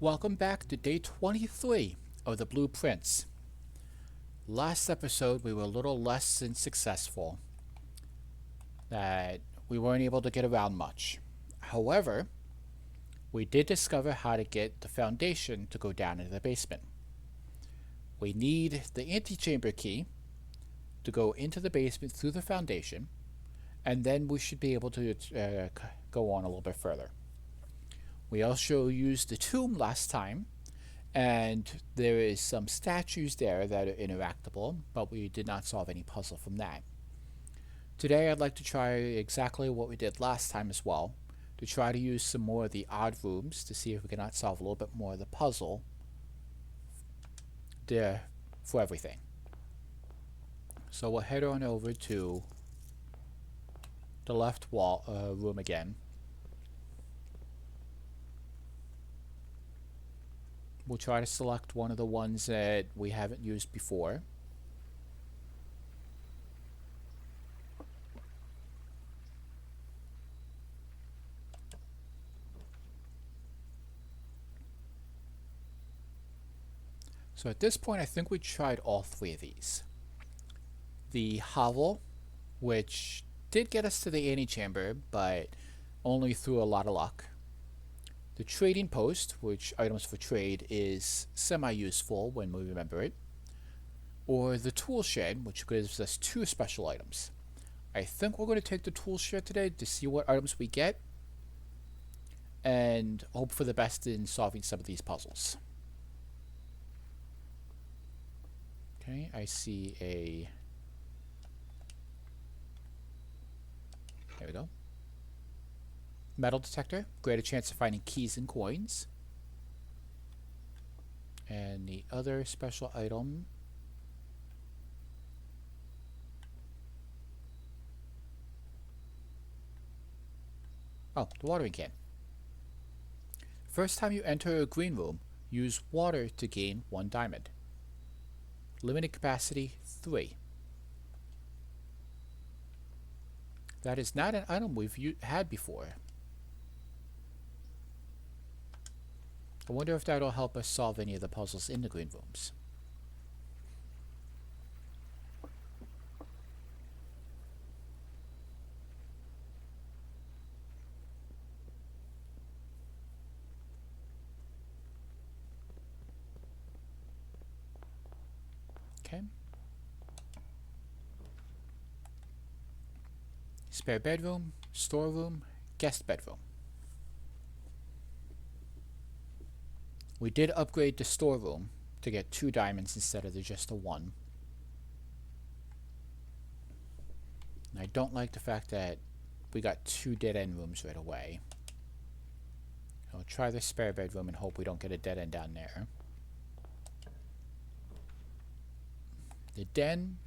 Welcome back to day 23 of the blueprints. Last episode we were a little less than successful, that we weren't able to get around much. However, we did discover how to get the foundation to go down into the basement. We need the antechamber key to go into the basement through the foundation, and then we should be able to go on a little bit further. We also used the tomb last time, and there is some statues there that are interactable, but we did not solve any puzzle from that. Today I'd like to try exactly what we did last time as well, to try to use some more of the odd rooms to see if we cannot solve a little bit more of the puzzle there for everything. So we'll head on over to the left wall room again. We'll try to select one of the ones that we haven't used before. So at this point I think we tried all three of these. The hovel, which did get us to the antechamber, but only through a lot of luck. The trading post, which items for trade is semi-useful when we remember it. Or the tool shed, which gives us 2 special items. I think we're going to take the tool shed today to see what items we get, and hope for the best in solving some of these puzzles. Okay, I see a... There we go. Metal detector, greater chance of finding keys and coins. And the other special item, oh, the watering can. First time you enter a green room, use water to gain 1 diamond. Limited capacity 3. That is not an item we've had before. I wonder if that'll help us solve any of the puzzles in the green rooms. Okay. Spare bedroom, storeroom, guest bedroom. We did upgrade the storeroom to get 2 diamonds instead of just the 1. And I don't like the fact that we got 2 dead-end rooms right away. I'll try the spare bedroom and hope we don't get a dead end down there. The den,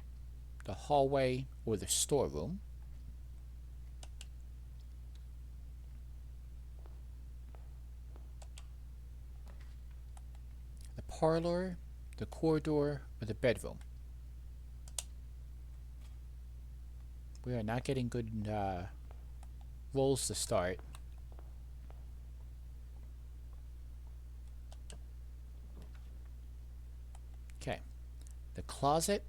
the hallway, or the storeroom. Parlor, the corridor, or the bedroom. We are not getting good rolls to start. Okay, the closet,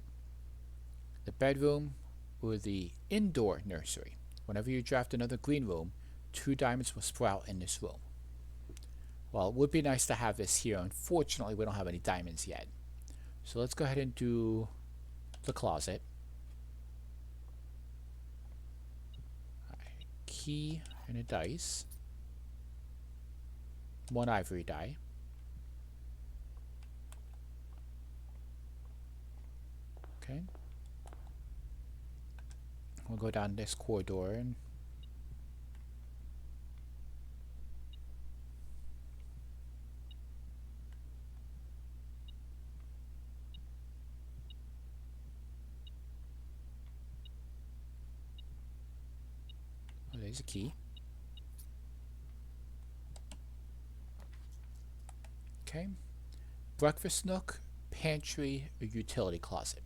the bedroom, or the indoor nursery. Whenever you draft another green room, 2 diamonds will sprout in this room. Well, it would be nice to have this here. Unfortunately, we don't have any diamonds yet. So let's go ahead and do the closet. Right, key and a dice. 1 ivory die. Okay. We'll go down this corridor and there's a key. Okay. Breakfast nook, pantry, or utility closet.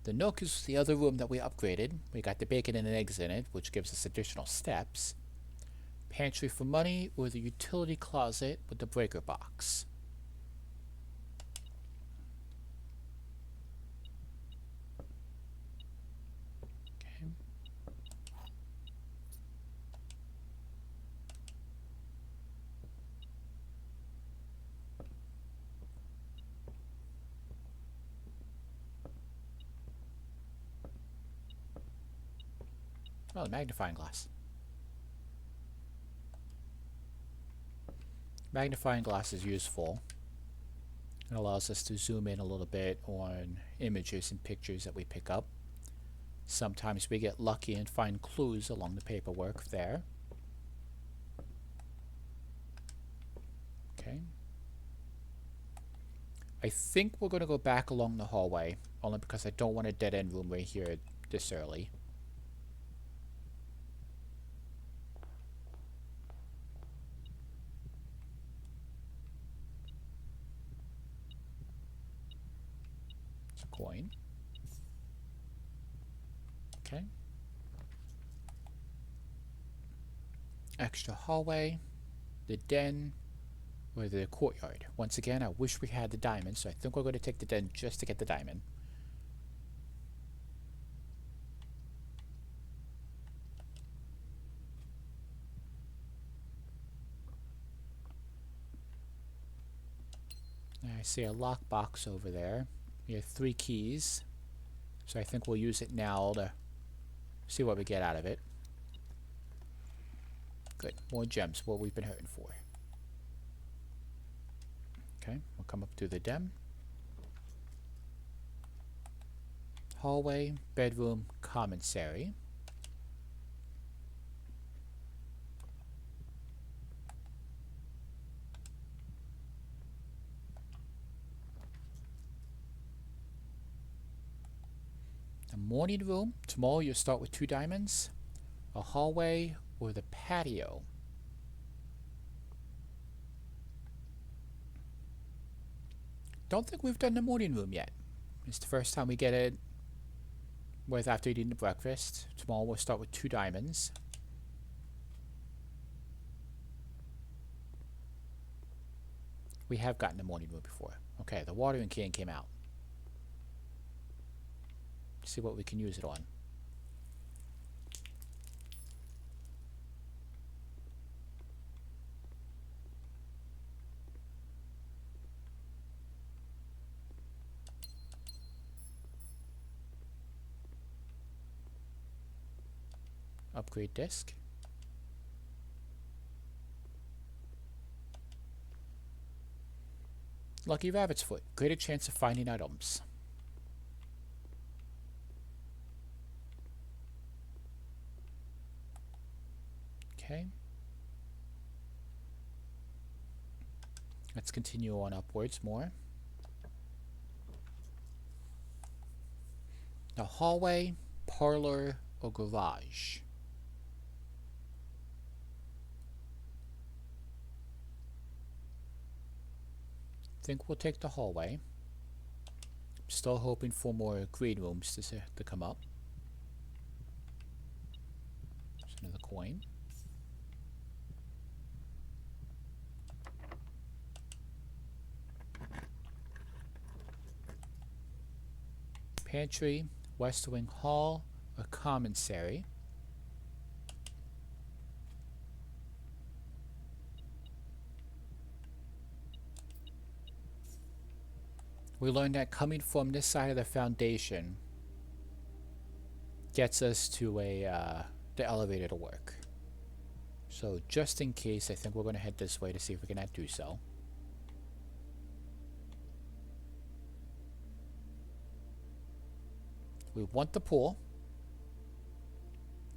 The nook is the other room that we upgraded. We got the bacon and eggs in it, which gives us additional steps. Pantry for money or the utility closet with the breaker box. Okay. Oh, the magnifying glass. Magnifying glass is useful. It allows us to zoom in a little bit on images and pictures that we pick up. Sometimes we get lucky and find clues along the paperwork there. Okay. I think we're going to go back along the hallway, only because I don't want a dead-end room right here this early. It's a coin. Okay. Extra hallway, the den, or the courtyard. Once again, I wish we had the diamond, so I think we're going to take the den just to get the diamond. I see a lockbox over there. We have 3 keys, so I think we'll use it now to see what we get out of it. Good. More gems, what we've been hurting for. Okay, we'll come up through the den. Hallway, bedroom, commissary. The morning room. Tomorrow you'll start with 2 diamonds. A hallway or the patio. Don't think we've done the morning room yet. It's the first time we get it with after eating the breakfast. Tomorrow we'll start with 2 diamonds. We have gotten the morning room before. Okay, the watering can came out. See what we can use it on. Upgrade disc. Lucky rabbit's foot. Greater chance of finding items. Okay. Let's continue on upwards more. The hallway, parlor, or garage. Think we'll take the hallway. Still hoping for more green rooms to come up. There's another coin. Pantry, West Wing Hall, or commissary. We learned that coming from this side of the foundation gets us to the elevator to work. So just in case, I think we're going to head this way to see if we can do so. We want the pool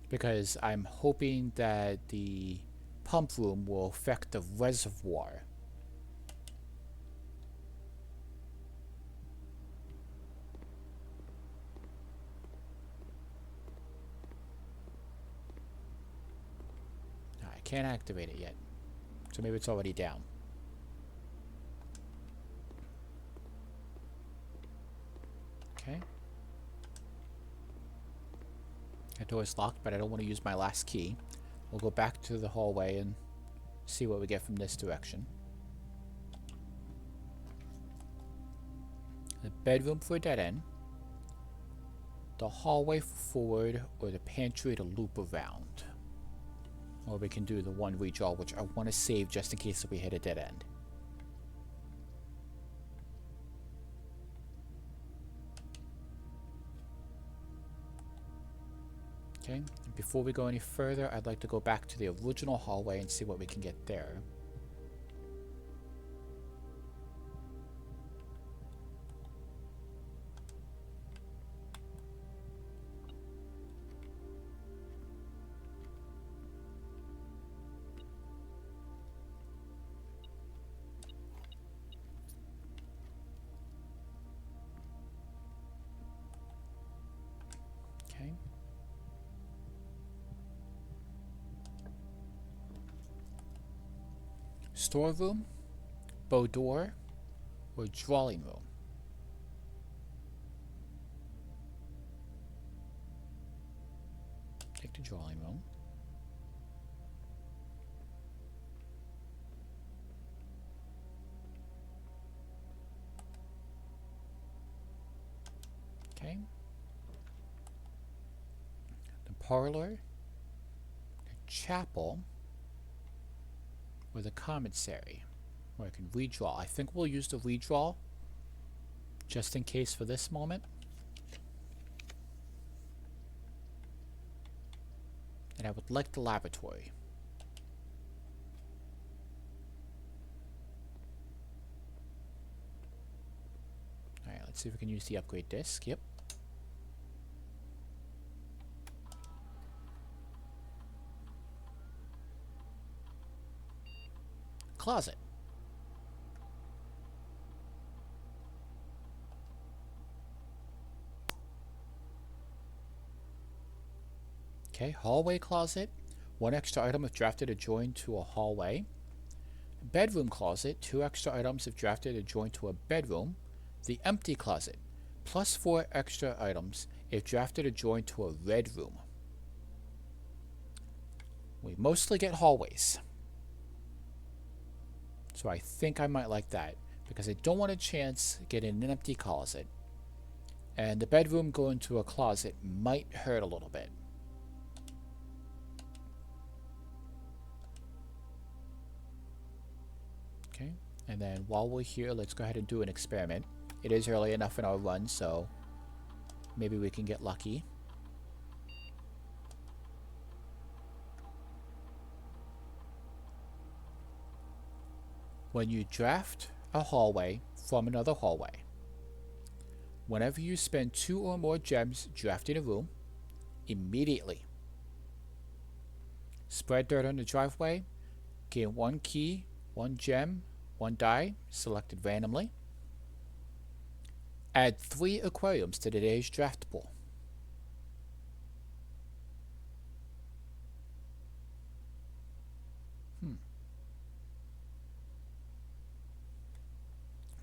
because I'm hoping that the pump room will affect the reservoir. I can't activate it yet, so maybe it's already down. Okay. That door is locked, but I don't want to use my last key. We'll go back to the hallway and see what we get from this direction. The bedroom for a dead end. The hallway forward, or the pantry to loop around. Or we can do the one redraw, which I want to save just in case we hit a dead end. Okay, before we go any further, I'd like to go back to the original hallway and see what we can get there. Okay. Storeroom, boudoir, or drawing room. Take the drawing room. Okay. The parlor, the chapel, or the commissary, where I can redraw. I think we'll use the redraw just in case for this moment. And I would like the laboratory. Alright, let's see if we can use the upgrade disc. Yep. Closet. Okay, hallway closet. One extra item if drafted adjoined to a hallway. Bedroom closet. 2 extra items if drafted adjoined to a bedroom. The empty closet. +4 extra items if drafted adjoined to a red room. We mostly get hallways. So I think I might like that, because I don't want a chance getting an empty closet. And the bedroom going to a closet might hurt a little bit. Okay, and then while we're here, let's go ahead and do an experiment. It is early enough in our run, so maybe we can get lucky. When you draft a hallway from another hallway, whenever you spend 2 or more gems drafting a room, immediately spread dirt on the driveway, gain 1 key, 1 gem, 1 die, selected randomly. Add 3 aquariums to today's draft pool.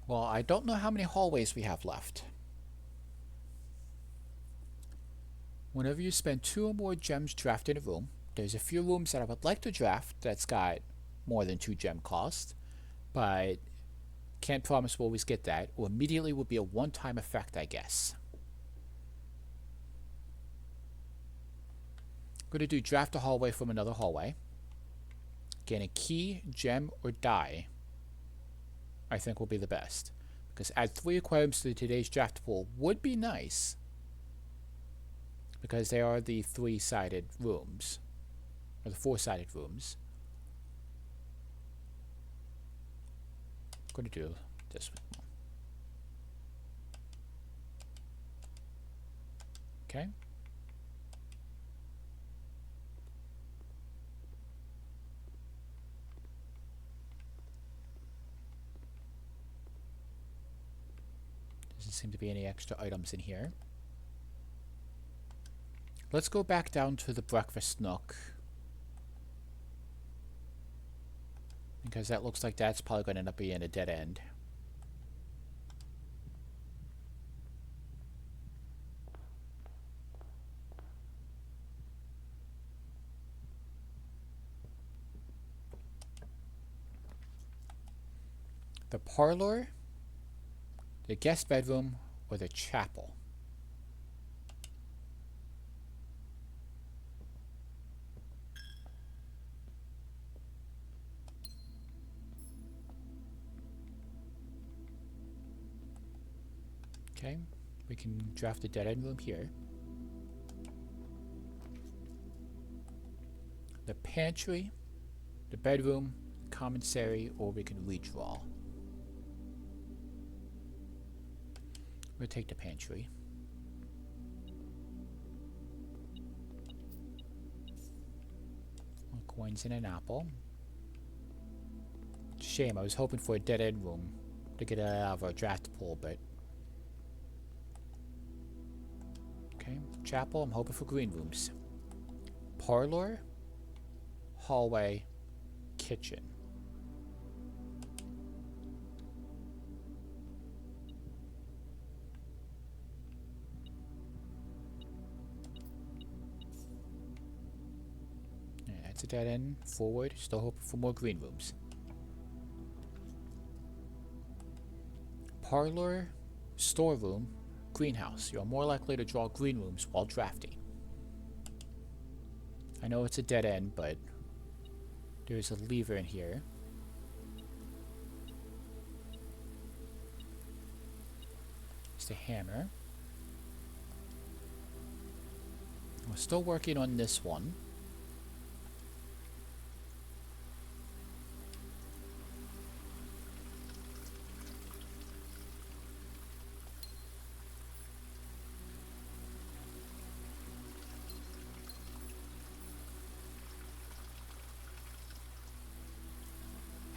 Well, I don't know how many hallways we have left. Whenever you spend 2 or more gems drafting a room, there's a few rooms that I would like to draft that's got more than 2 gem cost, but can't promise we'll always get that, or immediately will be a one-time effect, I guess. I'm going to do draft a hallway from another hallway. Gain a key, gem, or die, I think will be the best. Because add 3 aquariums to today's draft pool would be nice, because they are the 3-sided rooms, or the 4-sided rooms. I'm going to do this one. Okay. Doesn't seem to be any extra items in here. Let's go back down to the breakfast nook, because that looks like that's probably going to end up being a dead end. The parlor, the guest bedroom, or the chapel? Okay, we can draft a dead end room here. The pantry, the bedroom, commissary, or we can redraw. We'll take the pantry. Coins and an apple. Shame, I was hoping for a dead end room to get it out of our draft pool, but... Okay, chapel, I'm hoping for green rooms. Parlor, hallway, kitchen. Yeah, that's a dead end. Forward, still hoping for more green rooms. Parlor, storeroom, greenhouse. You're more likely to draw green rooms while drafting. I know it's a dead end, but there's a lever in here. It's the hammer. We're still working on this one.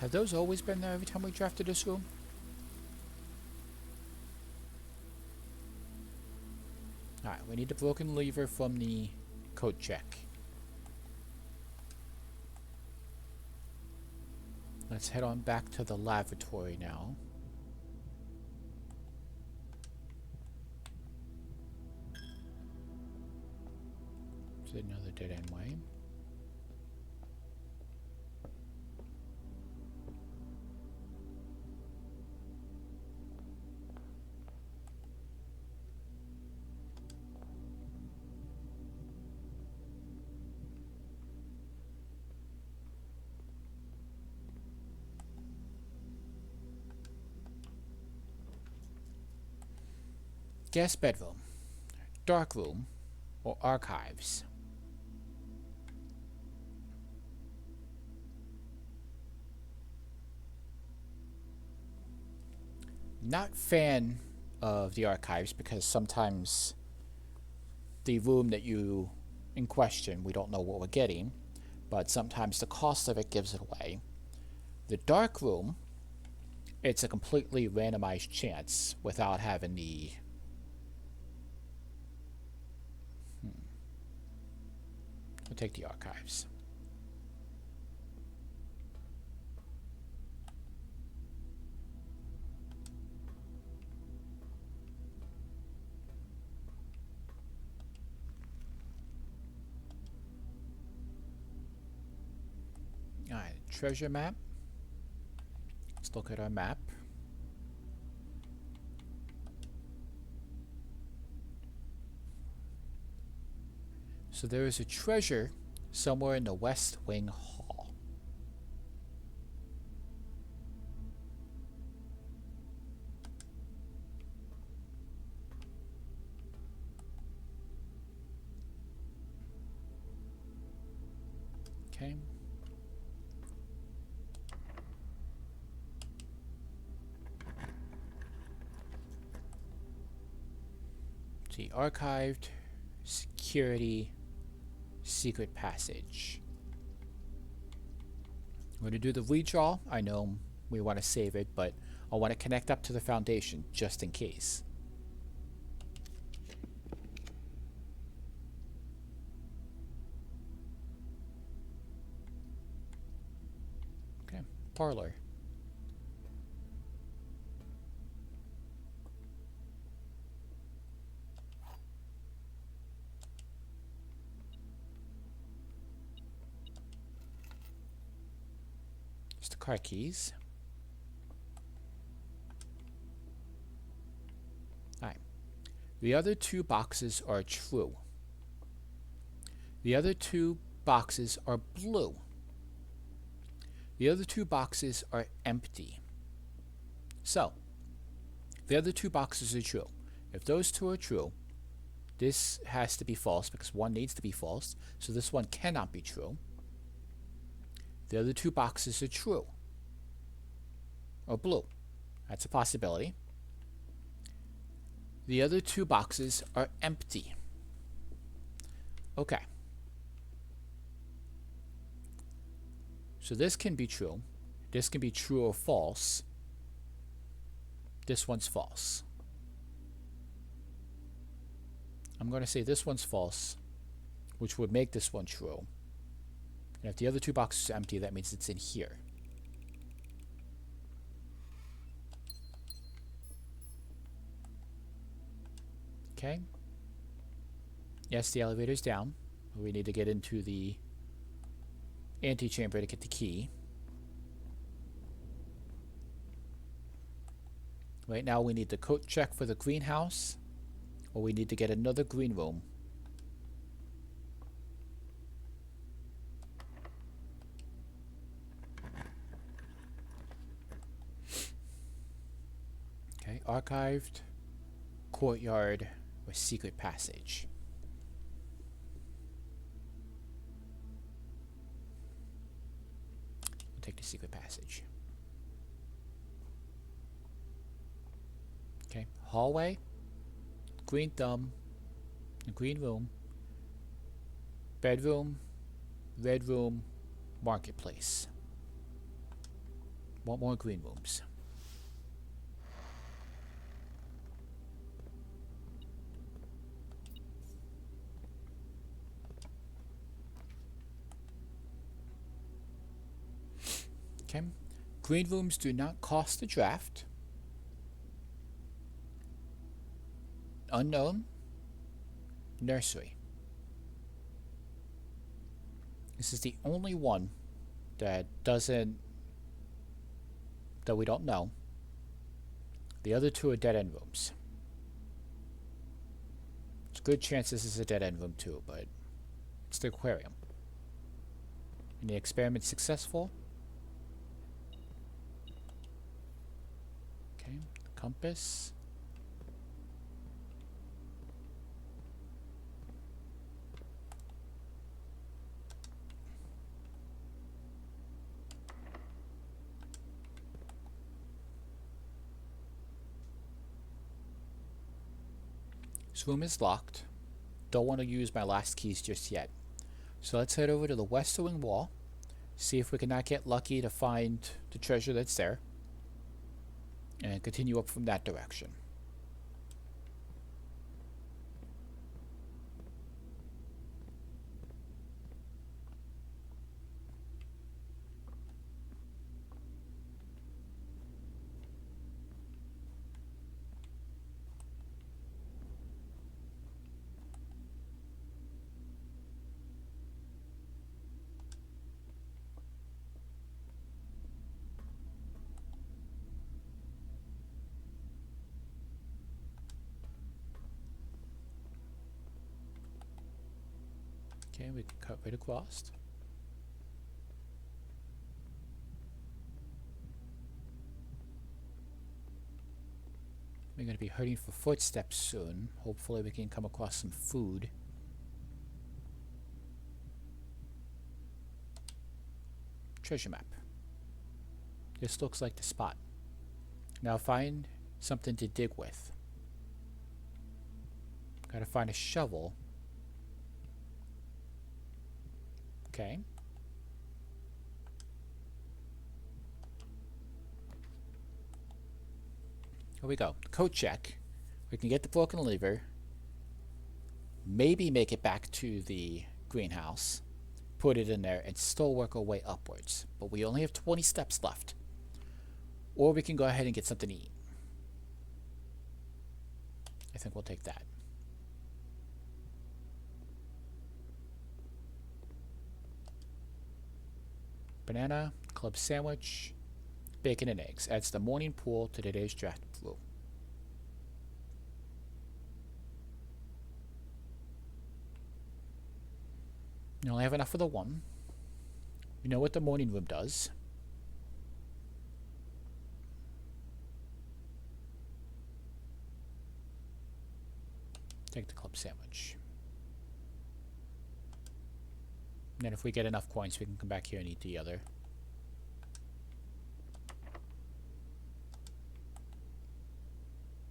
Have those always been there every time we drafted this room? Alright, we need the broken lever from the code check. Let's head on back to the lavatory now. It's another dead end way. Guest bedroom, dark room, or archives. Not fan of the archives because sometimes the room that you in question, we don't know what we're getting, but sometimes the cost of it gives it away. The dark room, it's a completely randomized chance without having the We'll take the archives. Alright, treasure map. Let's look at our map. So there is a treasure somewhere in the West Wing Hall. Okay. See, archived, security, secret passage. I'm going to do the redraw. I know we want to save it, but I want to connect up to the foundation just in case. Okay, parlor. Just the car keys. The other two boxes are true. The other two boxes are blue. The other two boxes are empty. So, the other two boxes are true. If those two are true, this has to be false because one needs to be false, so this one cannot be true. The other two boxes are true. Or blue. That's a possibility. The other two boxes are empty. Okay. So this can be true. This can be true or false. This one's false. I'm going to say this one's false, which would make this one true. And if the other two boxes are empty, that means it's in here. Okay. Yes, the elevator's down. We need to get into the antechamber to get the key. Right now we need the code check for the greenhouse, or we need to get another green room. Okay, archived, courtyard, or secret passage. We'll take the secret passage. Okay, hallway, green thumb, a green room, bedroom, red room, marketplace. Want more green rooms. Okay, green rooms do not cost a draft. Unknown, nursery. This is the only one that we don't know. The other two are dead-end rooms. It's a good chance this is a dead-end room too, but it's the aquarium. And the experiment's successful. Okay, compass. This room is locked. Don't want to use my last keys just yet. So let's head over to the west wing wall. See if we cannot get lucky to find the treasure that's there. And continue up from that direction. Okay, we can cut right across. We're going to be hurting for footsteps soon. Hopefully we can come across some food. Treasure map. This looks like the spot. Now find something to dig with. Gotta find a shovel. Okay. Here we go. Code check. We can get the broken lever. Maybe make it back to the greenhouse. Put it in there and still work our way upwards. But we only have 20 steps left. Or we can go ahead and get something to eat. I think we'll take that. Banana, club sandwich, bacon and eggs. Adds the morning pool to today's draft brew. You only have enough for the one. We know what the morning room does. Take the club sandwich. And then if we get enough coins, we can come back here and eat the other.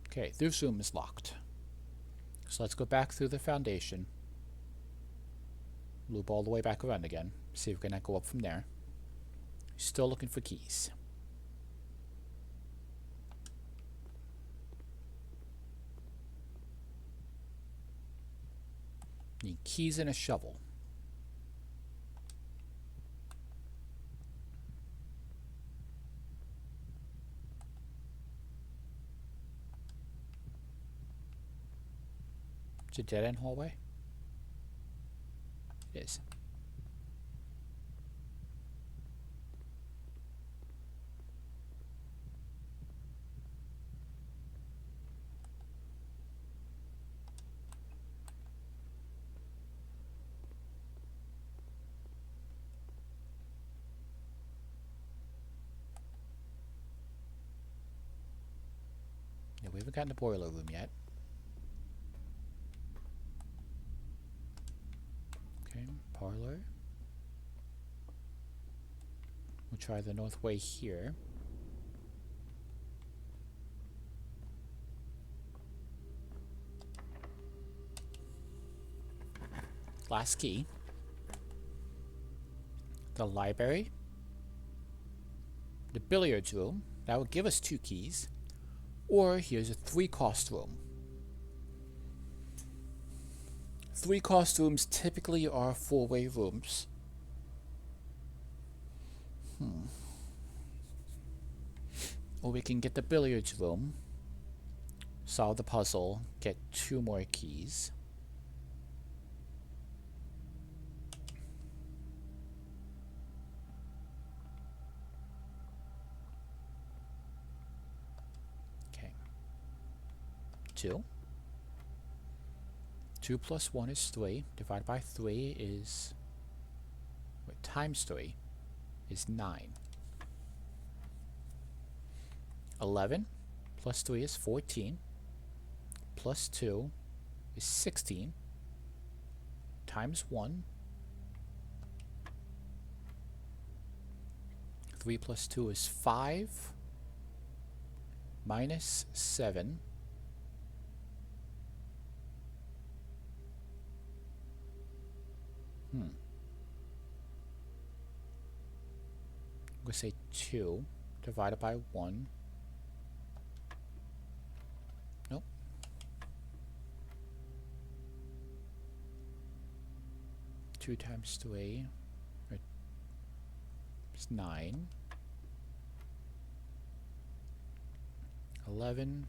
Okay, this room is locked. So let's go back through the foundation. Loop all the way back around again. See if we can go up from there. Still looking for keys. Need keys and a shovel. It's a dead-end hallway? It is. Yeah, we haven't gotten the boiler room yet. Okay, parlor. We'll try the north way here. Last key. The library. The billiards room. That would give us 2 keys. Or here's a 3-cost room. 3-cost rooms typically are 4-way rooms. Or we can get the billiards room, solve the puzzle, get 2 more keys. Okay. 2. 2 plus 1 is 3. Divided by 3 is... Wait, times 3 is 9. 11 plus 3 is 14. Plus 2 is 16. Times 1. 3 plus 2 is 5. Minus 7. I'm going to say 2 divided by 1. Nope. Two times 3 is 9. 11,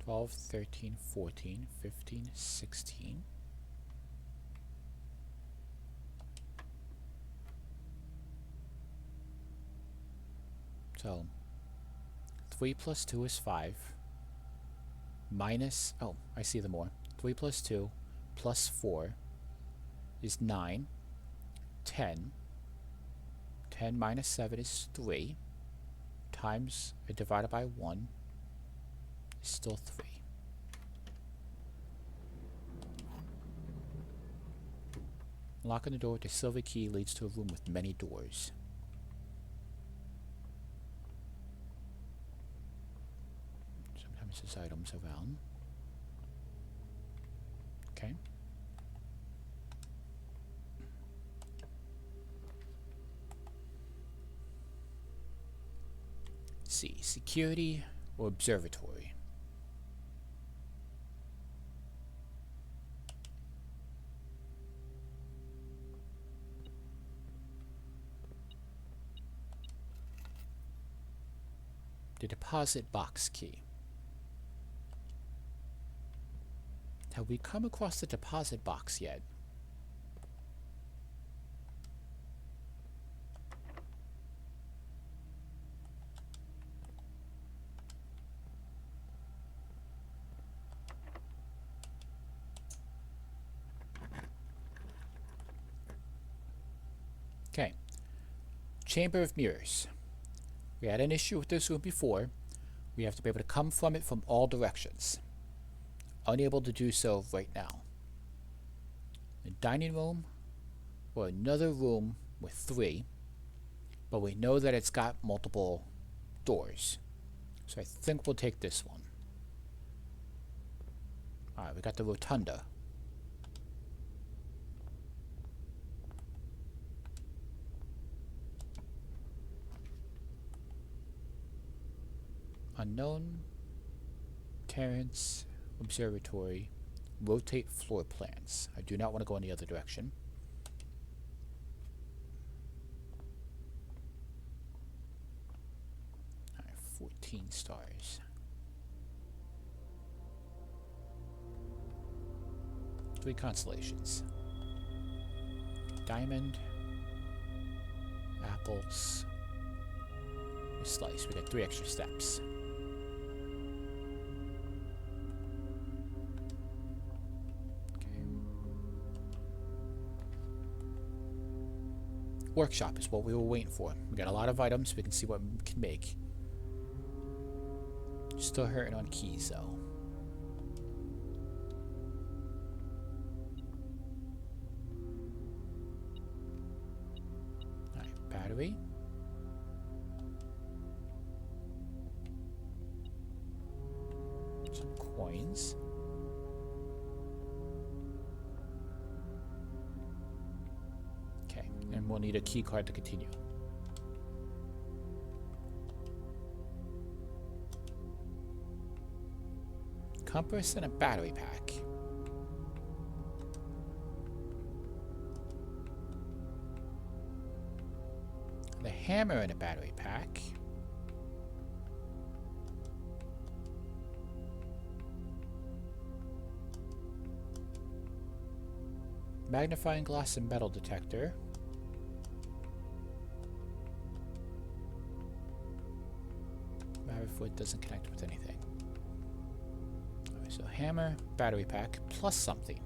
12, 13, 14, 15, 16. So 3 plus 2 is 5. Minus, oh, I see the more. 3 plus 2 plus 4 is 9. 10. 10 minus 7 is 3. Times, divided by 1 is still 3. Locking the door with the silver key leads to a room with many doors. Sometimes there's items around. Okay. Let's see, security or observatory? The deposit box key. Have we come across the deposit box yet? Okay. Chamber of Mirrors. We had an issue with this room before. We have to be able to come from it from all directions. Unable to do so right now. The dining room, or another room with 3, but we know that it's got multiple doors. So I think we'll take this one. Alright, we got the rotunda. Unknown, Terrace, Observatory, rotate floor plans. I do not want to go in the other direction. Alright, 14 stars. Three constellations. Diamond, apples, a slice. We got 3 extra steps. Workshop is what we were waiting for. We got a lot of items. We can see what we can make. Still hurting on keys, though. Alright, battery. Some coins. And we'll need a key card to continue. Compass and a battery pack. The hammer and a battery pack. Magnifying glass and metal detector. Foot doesn't connect with anything. Right, so hammer, battery pack, plus something.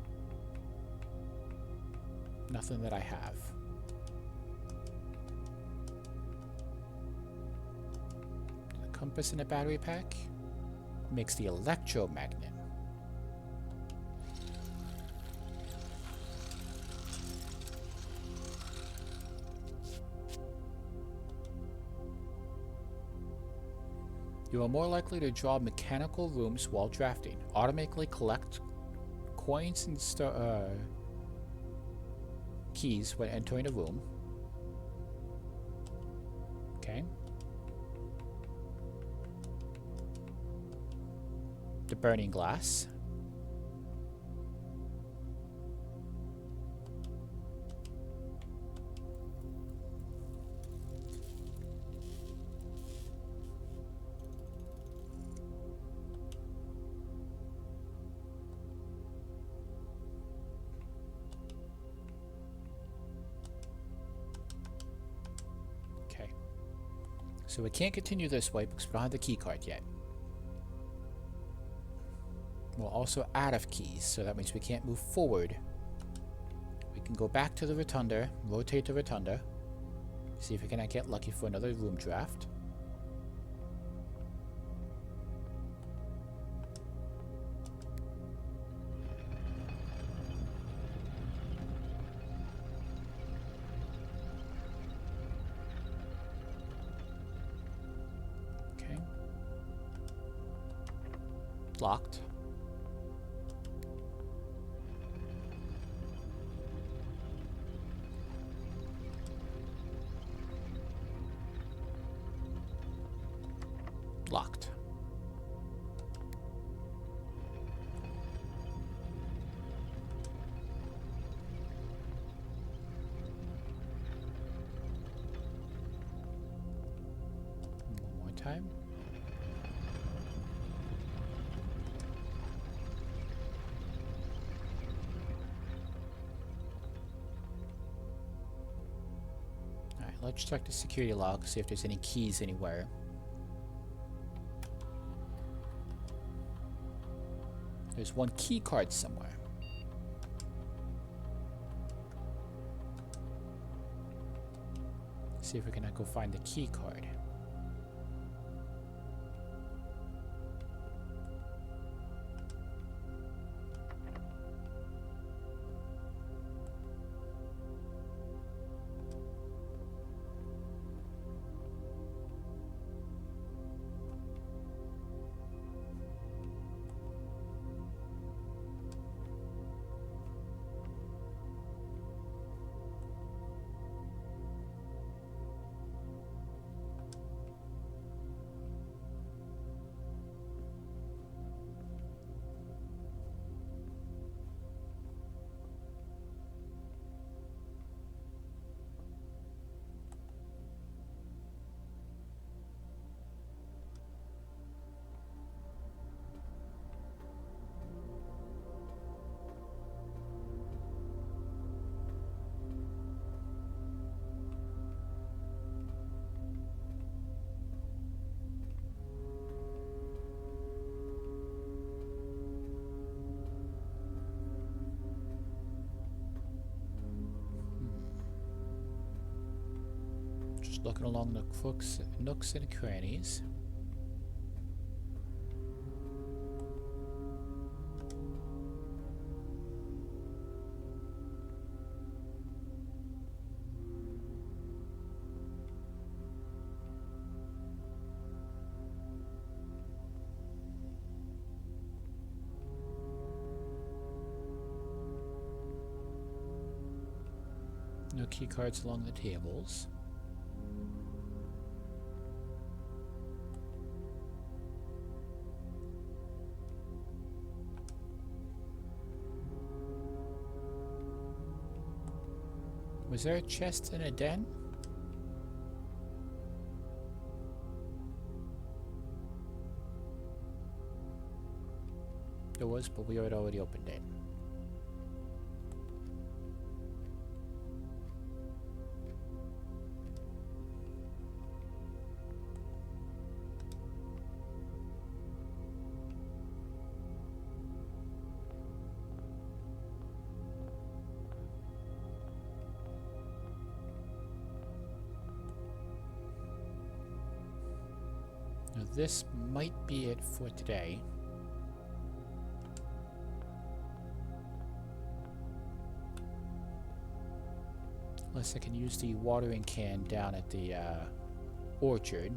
Nothing that I have. The compass in a battery pack makes the electromagnet. You are more likely to draw mechanical rooms while drafting. Automatically collect coins and keys when entering a room. Okay. The burning glass. So we can't continue this way because we don't have the key card yet. We're also out of keys, so that means we can't move forward. We can go back to the rotunda, rotate the rotunda, see if we can get lucky for another room draft. Locked. Locked. One more time. Let's check the security log, see if there's any keys anywhere. There's one key card somewhere. see if we can go find the key card. Looking along the nooks and crannies. No key cards along the tables. Was there a chest in a den? There was, but we had already opened it. Now this might be it for today. Unless I can use the watering can down at the orchard.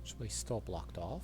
So we still blocked off.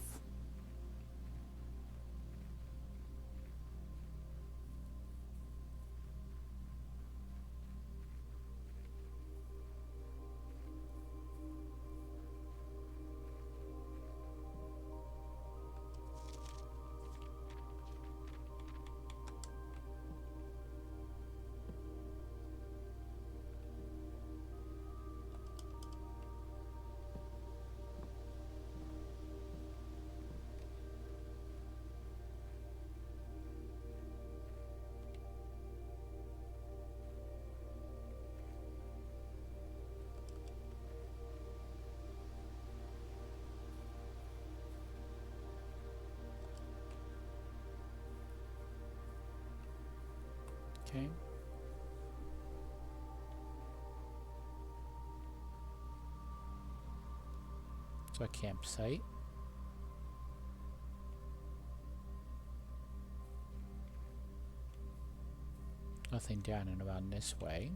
Okay. So a campsite. Nothing down and around this way.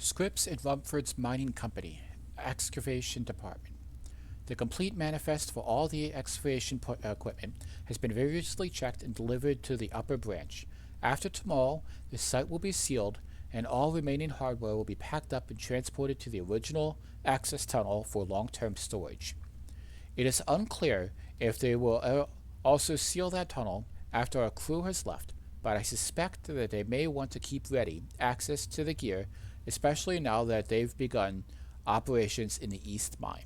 Scripps and Rumford's Mining Company, Excavation Department. The complete manifest for all the excavation equipment has been variously checked and delivered to the upper branch. After tomorrow, the site will be sealed, and all remaining hardware will be packed up and transported to the original access tunnel for long-term storage. It is unclear if they will also seal that tunnel after our crew has left, but I suspect that they may want to keep ready access to the gear, especially now that they've begun operations in the East Mine.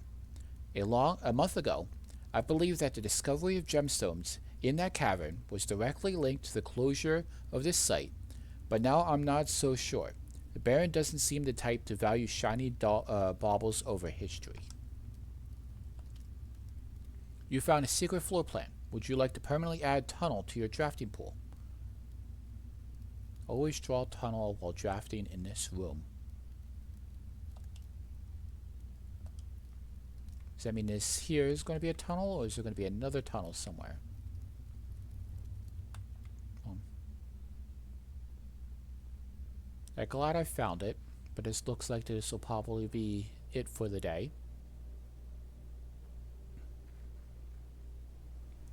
A month ago, I believe that the discovery of gemstones in that cavern was directly linked to the closure of this site, but now I'm not so sure. The Baron doesn't seem the type to value shiny baubles over history. You found a secret floor plan. Would you like to permanently add tunnel to your drafting pool? Always draw tunnel while drafting in this room. Does that mean this here is going to be a tunnel, or is there going to be another tunnel somewhere? I'm glad I found it, but this looks like this will probably be it for the day.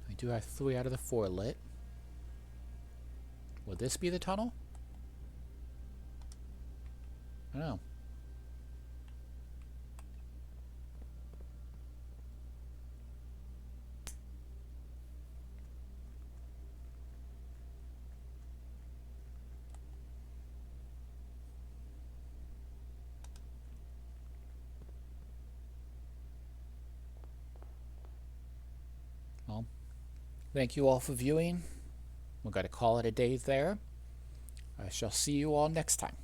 We do have 3 out of the 4 lit. Will this be the tunnel? I don't know. Well, thank you all for viewing. We're going to call it a day there. I shall see you all next time.